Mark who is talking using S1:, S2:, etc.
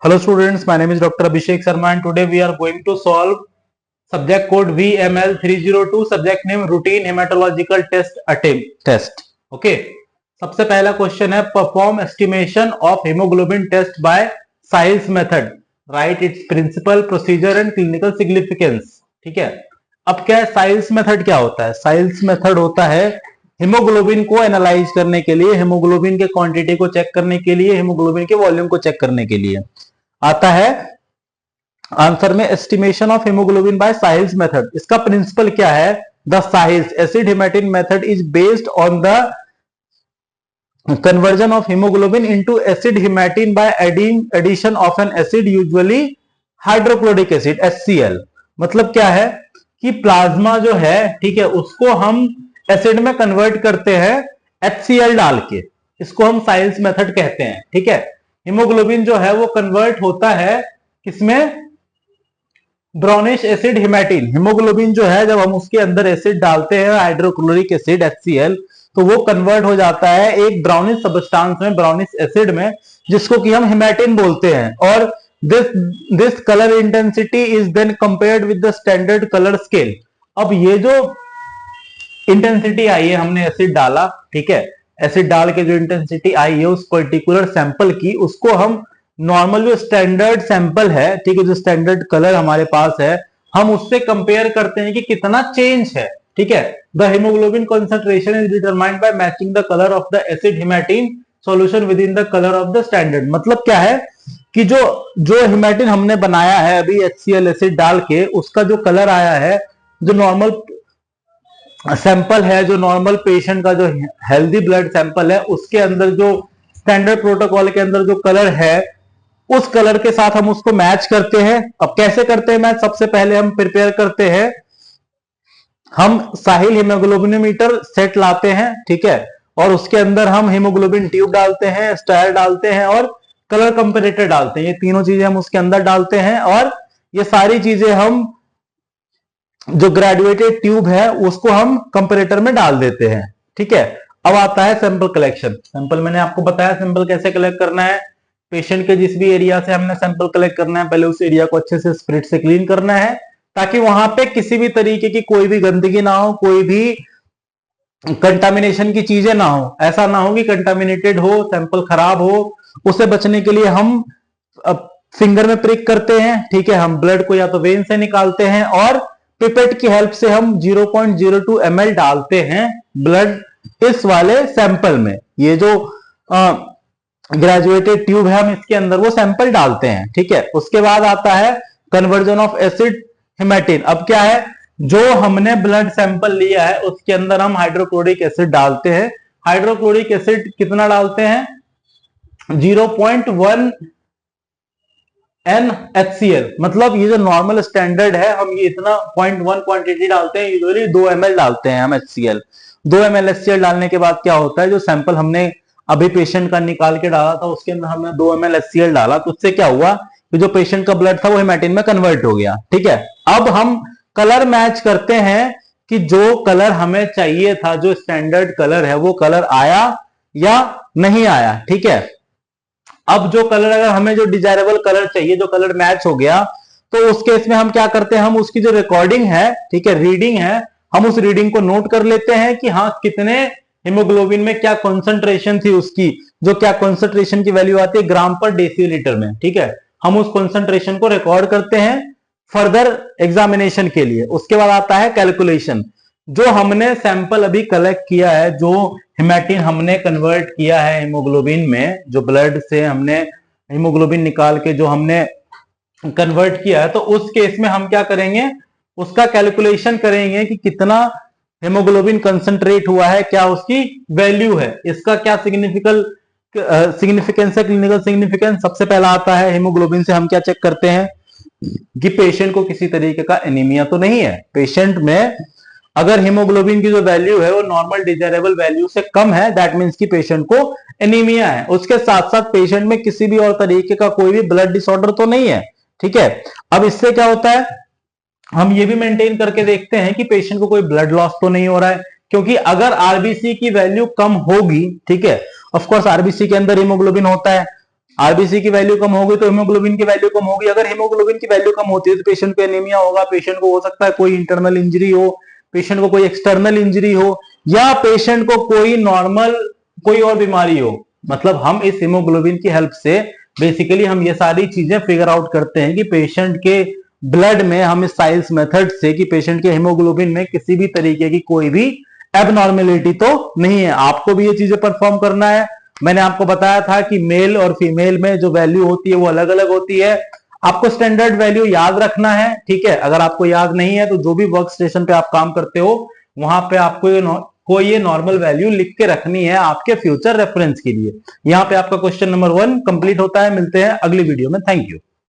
S1: Hello students, my name is Dr. Abhishek Sharma and today we are going to solve subject code VML 302, subject name routine hematological test attempt test. Okay, सबसे पहला question है perform estimation of haemoglobin test by Sahli's method, right its principle procedure and clinical significance. ठीक है, अब क्या है soils method, क्या होता है? साइल्स मेथड होता है हेमोग्लोबिन को एनालाइज करने के लिए, हेमोग्लोबिन के क्वांटिटी को चेक करने के लिए, हेमोग्लोबिन के वॉल्यूम को चेक करने के लिए. आता है आंसर में estimation of hemoglobin by Sahli's method. इसका प्रिंसिपल क्या है? The Sahli's acid hematin method is based on the conversion of hemoglobin into acid hematin by addition of an acid, usually hydrochloric acid HCl. मतलब क्या है कि plasma जो है, ठीक है, उसको हम एसिड में कन्वर्ट करते हैं HCl डाल के. इसको हम साइल्स मेथड कहते हैं. ठीक है, हीमोग्लोबिन जो है वो कन्वर्ट होता है किसमें? Brownish acid हेमेटिन. हीमोग्लोबिन जो है जब हम उसके अंदर एसिड डालते हैं हाइड्रोक्लोरिक एसिड HCl, तो वो कन्वर्ट हो जाता है एक ब्राउनिश सब्सटेंस में, ब्राउनिश एसिड में, जिसको कि हम हेमेटिन बोलते हैं. और this colour intensity is then compared with the standard colour scale. अब ये जो इंटेंसिटी आई है, हमने एसिड डाला, ठीक है, एसिड डाल के जो इंटेंसिटी आई है उस पर्टिकुलर सैंपल की, उसको हम नॉर्मल जो स्टैंडर्ड सैंपल है, ठीक है, जो स्टैंडर्ड कलर हमारे पास है, हम उससे कंपेयर करते हैं कि कितना चेंज है. ठीक है, the hemoglobin concentration is determined by matching the colour of the acid hematin solution with in the colour of the standard. मतलब क्या है कि जो हेमेटिन हमने बनाया है अभी HCl एसिड डाल के, उसका जो कलर आया है, जो नॉर्मल सैंपल है, जो नॉर्मल पेशेंट का जो हेल्दी ब्लड सैंपल है, उसके अंदर जो स्टैंडर्ड प्रोटोकॉल के अंदर जो कलर है, उस कलर के साथ हम उसको मैच करते हैं. अब कैसे करते हैं मैच? सबसे पहले हम प्रिपेयर करते हैं, हम साहिल हीमोग्लोबिनोमीटर सेट लाते हैं, ठीक है, और उसके अंदर हम हीमोग्लोबिन ट्यूब डालते हैं, स्टायर डालते हैं और कलर कंपेरेटर डालते हैं. ये तीनों चीजें हम उसके अंदर डालते हैं और ये सारी चीजें हम जो ग्रेजुएटेड ट्यूब है उसको हम कंपेरेटर में डाल देते हैं. ठीक है, अब आता है सैंपल कलेक्शन. सैंपल मैंने आपको बताया सैंपल कैसे कलेक्ट करना है. पेशेंट के जिस भी एरिया से हमने सैंपल कलेक्ट करना है, पहले उस एरिया को अच्छे से स्पिरिट से क्लीन करना है, ताकि वहां पे किसी भी तरीके की कोई भी गंदगी ना हो, कोई भी कंटामिनेशन की चीजें ना हो. ऐसा ना हो कि कंटामिनेटेड हो, सैंपल खराब हो. उसे बचने के लिए हम फिंगर में प्रिक करते हैं. ठीक है, हम ब्लड को या तो वेन से निकालते हैं और पिपेट की हेल्प से हम 0.02 ml डालते हैं ब्लड इस वाले सैंपल में. ये जो ग्रेजुएटेड ट्यूब है, हम इसके अंदर वो सैंपल डालते हैं. ठीक है, उसके बाद आता है कन्वर्जन ऑफ एसिड हेमेटिन. अब क्या है, जो हमने ब्लड सैंपल लिया है उसके अंदर हम हाइड्रोक्लोरिक एसिड डालते हैं. हाइड्रोक्लोरिक एसिड कितना डालते हैं? 0.1 NaHCl. मतलब ये जो नॉर्मल स्टैंडर्ड है, हम ये इतना 0.1 क्वांटिटी डालते हैं, यूजुअली 2 ml डालते हैं हम HCl. 2 ml HCl डालने के बाद क्या होता है, जो सैंपल हमने अभी पेशेंट का निकाल के डाला था उसके अंदर हमने 2 ml HCl डाला, तो उससे क्या हुआ कि जो पेशेंट का ब्लड था वो हेमेटिन में कन्वर्ट हो गया. ठीक है, अब हम कलर मैच करते हैं कि जो कलर हमें चाहिए था, जो स्टैंडर्ड कलर है, वो कलर आया या नहीं आया. ठीक है, अब जो कलर, अगर हमें जो डिजायरेबल कलर चाहिए, जो कलर मैच हो गया, तो उस केस में हम क्या करते हैं, हम उसकी जो रिकॉर्डिंग है, ठीक है, रीडिंग है, हम उस रीडिंग को नोट कर लेते हैं कि हाँ कितने हीमोग्लोबिन में क्या कॉन्सेंट्रेशन थी उसकी, जो क्या कॉन्सेंट्रेशन की वैल्यू आती है ग्राम पर डेसीलीटर में. ठीक है, हम उस कॉन्सेंट्रेशन को रिकॉर्ड करते हैं फर्दर एग्जामिनेशन के लिए. उसके बाद आता है कैलकुलेशन. जो हमने सैंपल अभी कलेक्ट किया है, जो हेमेटिन हमने कन्वर्ट किया है हीमोग्लोबिन में, जो ब्लड से हमने हीमोग्लोबिन निकाल के जो हमने कन्वर्ट किया है, तो उस केस में हम क्या करेंगे, उसका कैलकुलेशन करेंगे कि कितना हेमोग्लोबिन कंसंट्रेट हुआ है, क्या उसकी वैल्यू है, इसका क्या सिग्निफिकेंस है, क्लिनिकल सिग्निफिकेंस. सबसे पहला आता है हीमोग्लोबिन से हम क्या चेक करते हैं कि पेशेंट को किसी तरीके का एनीमिया तो नहीं है. पेशेंट में अगर हीमोग्लोबिन की जो वैल्यू है वो नॉर्मल डिजायरेबल वैल्यू से कम है, दैट मींस कि पेशेंट को एनीमिया है. उसके साथ साथ पेशेंट में किसी भी और तरीके का कोई भी ब्लड डिसऑर्डर तो नहीं है. ठीक है, अब इससे क्या होता है, हम ये भी मेंटेन करके देखते हैं कि पेशेंट को कोई ब्लड लॉस तो नहीं हो रहा है, क्योंकि अगर आरबीसी की वैल्यू कम होगी, ठीक है, ऑफ कोर्स आरबीसी के अंदर हीमोग्लोबिन होता है, आरबीसी की वैल्यू कम होगी तो हीमोग्लोबिन की वैल्यू कम होगी। अगर हीमोग्लोबिन की वैल्यू कम होती है तो पेशेंट को एनीमिया होगा, पेशेंट को हो सकता है कोई इंटरनल इंजरी हो, पेशेंट को कोई एक्सटर्नल इंजरी हो, या पेशेंट को कोई नॉर्मल कोई और बीमारी हो। मतलब हम इस हीमोग्लोबिन की हेल्प से बेसिकली हम ये सारी चीजें फिगर आउट करते हैं कि पेशेंट के ब्लड में, हम इस साइल्स मेथड से कि पेशेंट के हीमोग्लोबिन में किसी भी तरीके की कोई भी एबनॉर्मेलिटी तो नहीं है। आपको भी ये चीजें परफॉर्म करना है। मैंने आपको बताया था कि मेल और फीमेल में जो वैल्यू होती है वो अलग अलग होती है। आपको स्टैंडर्ड वैल्यू याद रखना है, ठीक है। अगर आपको याद नहीं है तो जो भी वर्क स्टेशन पे आप काम करते हो वहां पे आपको ये नॉर्मल वैल्यू लिख के रखनी है आपके फ्यूचर रेफरेंस के लिए। यहाँ पे आपका क्वेश्चन नंबर 1 कंप्लीट होता है। मिलते हैं अगली वीडियो में। Thank you.